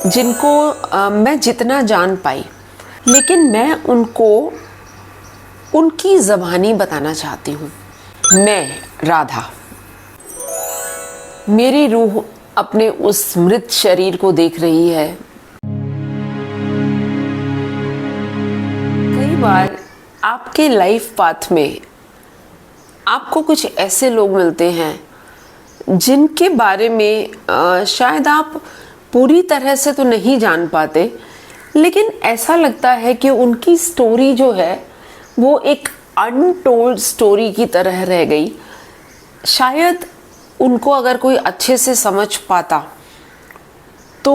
जिनको मैं जितना जान पाई, लेकिन मैं उनको उनकी ज़बानी बताना चाहती हूँ। मैं राधा, मेरी रूह अपने उस मृत शरीर को देख रही है। कई बार आपके लाइफ पाथ में आपको कुछ ऐसे लोग मिलते हैं जिनके बारे में शायद आप पूरी तरह से तो नहीं जान पाते, लेकिन ऐसा लगता है कि उनकी स्टोरी जो है वो एक अनटोल्ड स्टोरी की तरह रह गई। शायद उनको अगर कोई अच्छे से समझ पाता तो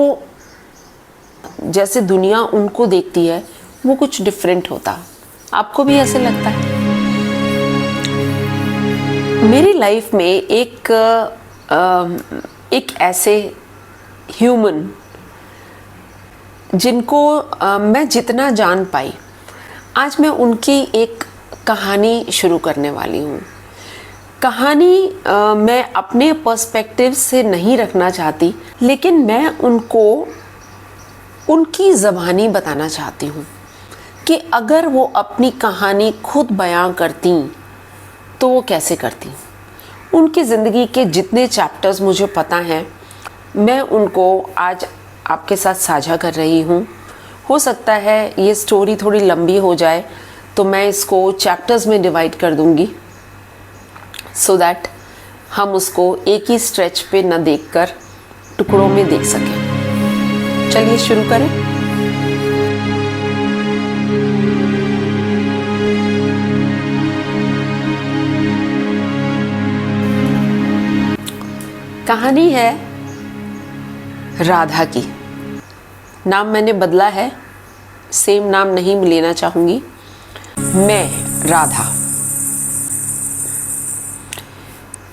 जैसे दुनिया उनको देखती है वो कुछ डिफरेंट होता। आपको भी ऐसे लगता है? मेरी लाइफ में एक ऐसे ह्यूमन जिनको मैं जितना जान पाई, आज मैं उनकी एक कहानी शुरू करने वाली हूँ। कहानी मैं अपने पर्सपेक्टिव से नहीं रखना चाहती, लेकिन मैं उनको उनकी ज़बानी बताना चाहती हूँ कि अगर वो अपनी कहानी खुद बयां करती तो वो कैसे करती। उनकी ज़िंदगी के जितने चैप्टर्स मुझे पता हैं मैं उनको आज आपके साथ साझा कर रही हूँ। हो सकता है ये स्टोरी थोड़ी लंबी हो जाए तो मैं इसको चैप्टर्स में डिवाइड कर दूँगी, सो दैट हम उसको एक ही स्ट्रेच पे न देखकर टुकड़ों में देख सकें। चलिए शुरू करें। कहानी है राधा की। नाम मैंने बदला है, सेम नाम नहीं लेना चाहूँगी। मैं राधा,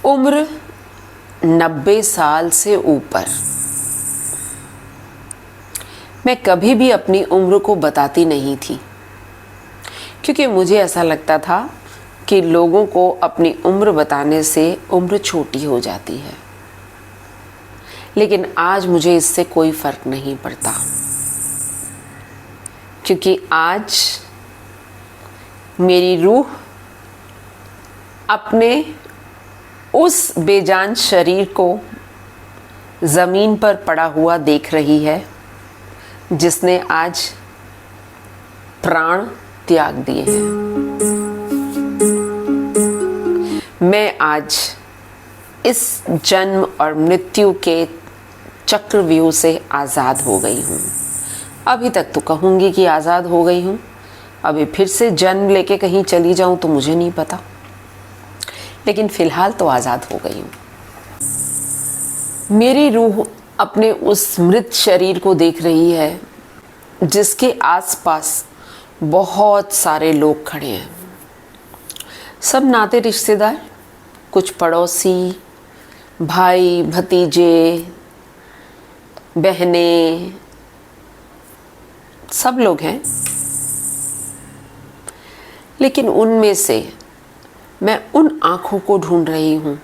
उम्र 90 साल से ऊपर। मैं कभी भी अपनी उम्र को बताती नहीं थी, क्योंकि मुझे ऐसा लगता था कि लोगों को अपनी उम्र बताने से उम्र छोटी हो जाती है। लेकिन आज मुझे इससे कोई फ़र्क नहीं पड़ता, क्योंकि आज मेरी रूह अपने उस बेजान शरीर को ज़मीन पर पड़ा हुआ देख रही है जिसने आज प्राण त्याग दिए हैं। मैं आज इस जन्म और मृत्यु के चक्रव्यूह से आज़ाद हो गई हूँ। अभी तक तो कहूँगी कि आज़ाद हो गई हूँ, अभी फिर से जन्म लेके कहीं चली जाऊँ तो मुझे नहीं पता, लेकिन फ़िलहाल तो आज़ाद हो गई हूँ। मेरी रूह अपने उस मृत शरीर को देख रही है जिसके आसपास बहुत सारे लोग खड़े हैं। सब नाते रिश्तेदार, कुछ पड़ोसी, भाई भतीजे, बहनें, सब लोग हैं। लेकिन उनमें से मैं उन आँखों को ढूंढ रही हूँ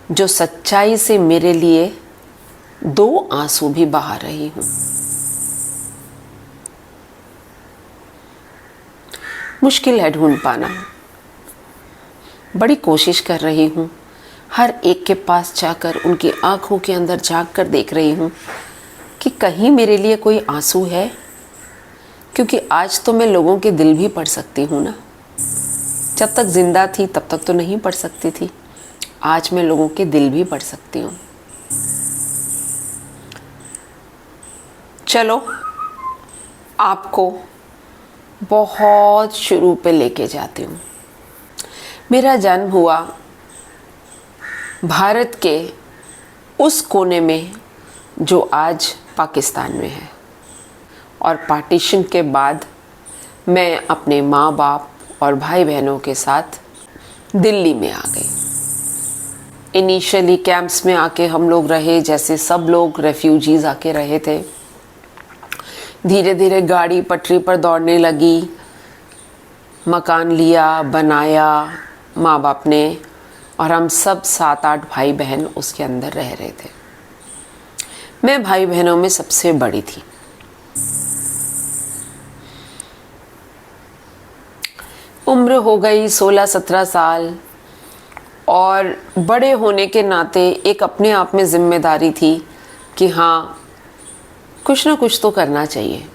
जो सच्चाई से मेरे लिए 2 आंसू भी बहा रही हूँ। मुश्किल है ढूंढ पाना, बड़ी कोशिश कर रही हूँ। हर एक के पास जाकर उनकी आँखों के अंदर झांक कर देख रही हूँ कि कहीं मेरे लिए कोई आंसू है, क्योंकि आज तो मैं लोगों के दिल भी पढ़ सकती हूँ ना। जब तक जिंदा थी तब तक तो नहीं पढ़ सकती थी, आज मैं लोगों के दिल भी पढ़ सकती हूँ। चलो आपको बहुत शुरू पे लेके जाती हूँ। मेरा जन्म हुआ भारत के उस कोने में जो आज पाकिस्तान में है, और पार्टीशन के बाद मैं अपने माँ बाप और भाई बहनों के साथ दिल्ली में आ गई। इनिशियली कैंप्स में आके हम लोग रहे, जैसे सब लोग रेफ्यूजीज़ आके रहे थे। धीरे धीरे गाड़ी पटरी पर दौड़ने लगी, मकान लिया, बनाया माँ बाप ने, और हम सब 7-8 भाई बहन उसके अंदर रह रहे थे। मैं भाई बहनों में सबसे बड़ी थी। उम्र हो गई 16-17 साल और बड़े होने के नाते एक अपने आप में जिम्मेदारी थी कि हाँ, कुछ ना कुछ तो करना चाहिए।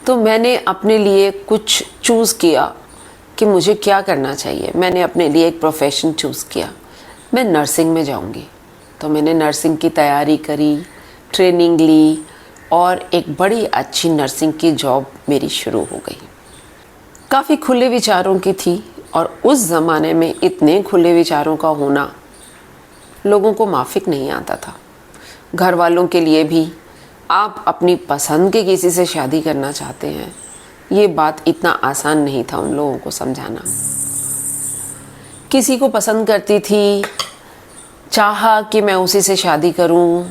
तो मैंने अपने लिए कुछ चूज़ किया कि मुझे क्या करना चाहिए। मैंने अपने लिए एक प्रोफेशन चूज़ किया, मैं नर्सिंग में जाऊंगी। तो मैंने नर्सिंग की तैयारी करी, ट्रेनिंग ली और एक बड़ी अच्छी नर्सिंग की जॉब मेरी शुरू हो गई। काफ़ी खुले विचारों की थी और उस ज़माने में इतने खुले विचारों का होना लोगों को माफिक नहीं आता था। घर वालों के लिए भी आप अपनी पसंद के किसी से शादी करना चाहते हैं, ये बात इतना आसान नहीं था उन लोगों को समझाना। किसी को पसंद करती थी, चाहा कि मैं उसी से शादी करूं,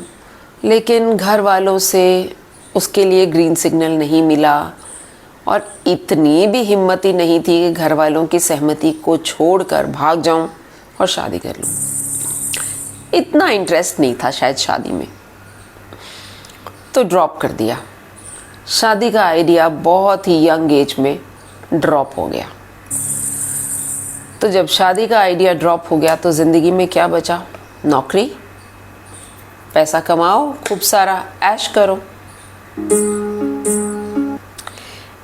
लेकिन घर वालों से उसके लिए ग्रीन सिग्नल नहीं मिला और इतनी भी हिम्मत ही नहीं थी कि घर वालों की सहमति को छोड़कर भाग जाऊं और शादी कर लूं। इतना इंटरेस्ट नहीं था शायद शादी में, तो ड्रॉप कर दिया। शादी का आइडिया बहुत ही यंग एज में ड्रॉप हो गया। तो जब शादी का आइडिया ड्रॉप हो गया तो ज़िंदगी में क्या बचा? नौकरी, पैसा कमाओ, खूब सारा ऐश करो।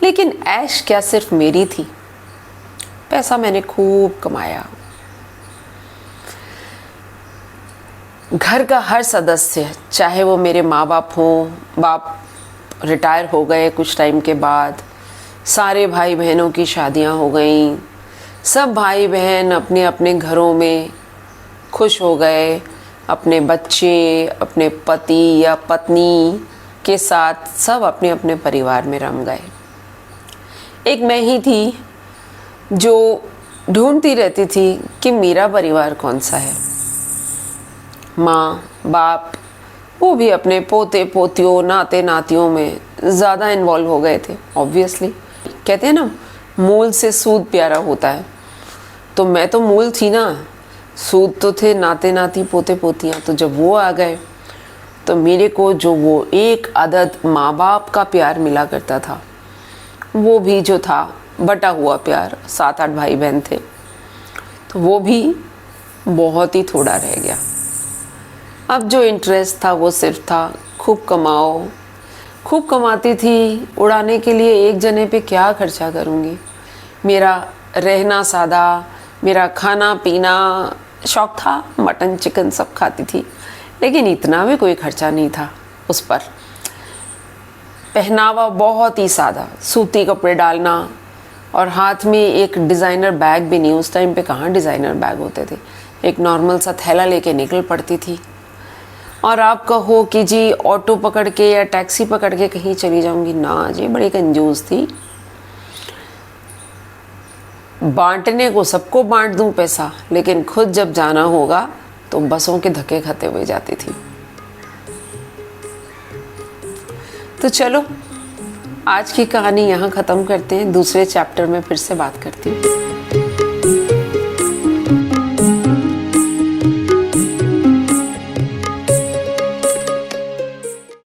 लेकिन ऐश क्या सिर्फ मेरी थी? पैसा मैंने खूब कमाया। घर का हर सदस्य, चाहे वो मेरे माँ बाप हों, बाप रिटायर हो गए कुछ टाइम के बाद, सारे भाई बहनों की शादियां हो गईं, सब भाई बहन अपने अपने घरों में खुश हो गए, अपने बच्चे, अपने पति या पत्नी के साथ सब अपने अपने परिवार में रम गए। एक मैं ही थी जो ढूंढती रहती थी कि मेरा परिवार कौन सा है। माँ बाप वो भी अपने पोते पोतियों नाते नातियों में ज़्यादा इन्वॉल्व हो गए थे। ऑब्वियसली कहते हैं ना, मूल से सूद प्यारा होता है, तो मैं तो मूल थी ना, सूद तो थे नाते नाती पोते पोतियाँ। तो जब वो आ गए तो मेरे को जो वो एक अदद माँ बाप का प्यार मिला करता था, वो भी जो था बटा हुआ प्यार, 7-8 भाई बहन थे, तो वो भी बहुत ही थोड़ा रह गया। अब जो इंटरेस्ट था वो सिर्फ था खूब कमाओ। खूब कमाती थी, उड़ाने के लिए एक जने पे क्या खर्चा करूँगी। मेरा रहना सादा, मेरा खाना पीना शौक था, मटन चिकन सब खाती थी, लेकिन इतना भी कोई खर्चा नहीं था उस पर। पहनावा बहुत ही सादा, सूती कपड़े डालना और हाथ में एक डिज़ाइनर बैग भी नहीं। उस टाइम पे कहाँ डिज़ाइनर बैग होते थे, एक नॉर्मल सा थैला लेके निकल पड़ती थी। और आप कहो कि जी ऑटो पकड़ के या टैक्सी पकड़ के कहीं चली जाऊंगी, ना जी, बड़ी कंजूस थी। बांटने को सबको बांट दूं पैसा, लेकिन खुद जब जाना होगा तो बसों के धक्के खाते हुए जाती थी। तो चलो आज की कहानी यहाँ ख़त्म करते हैं, दूसरे चैप्टर में फिर से बात करती हूँ।